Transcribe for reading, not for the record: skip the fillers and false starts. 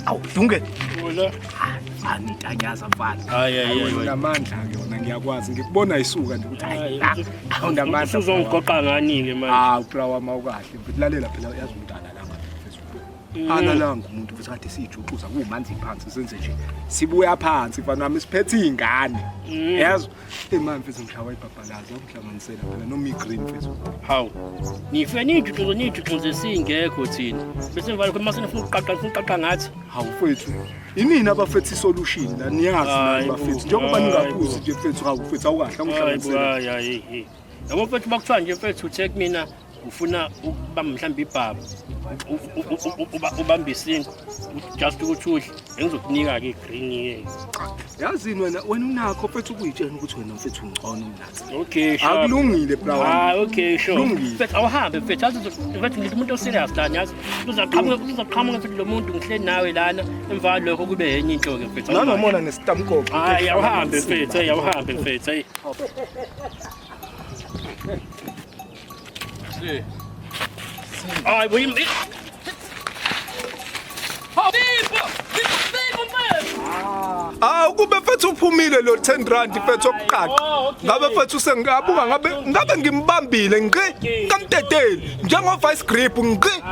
Awu Dunge. Wona. Mfana itanyaza mfana. Hayi. Unamandla yona ngiyakwazi ngikubona isuka nje ukuthi hayi awunamandla. Uzongigoqa ngani ke manje? Bra wama ukahle mfethu lalela phela yazi umntana la analanga umuntu futhi kade sijuxuza kumanzi phansi senze nje sibuya phansi mfana wami siphethe izingane yazi manje mfethu ngishawa ibhabhalaza umhlanganisela phela noma igreen mfethu Hawu. Nife nijuxuze singekho thina. Bese mvalo kwemase nifuna ukuqaqa ngathi. hawu mfethu inini abafethu isolution la niyazi bafethu njengoba ningaphuzi nje mfethu hawu mfethu awukahle umhlanganisela Hayi. Yabo mfethu bakuthiwa nje mfethu uthe mina ufuna ukubamba mhlawumbe ibhaba ubamba isinto just ukuthi udle engizokunika ke green ke yazini wena unakho mfethu ukuyitshela ukuthi wena mfethu ungcono kunathi okay sure akulungile bra okay sure mfethu awuhambe mfethu yazi mfethu ngithi umuntu oserious lana yazi uzaqhamuka mfethu lo muntu ngihleli nawe lana emva lokho kube yenye into ke mfethu nanomona nestamkoko hayi awuhambe mfethu hey Ay, voy a... Kube mfethu uphumile lo 10 rand mfethu okuqaqa ngabe mfethu sengabuka ngabe ngimbambile ngqi kamteteli njengo vice grip ngqi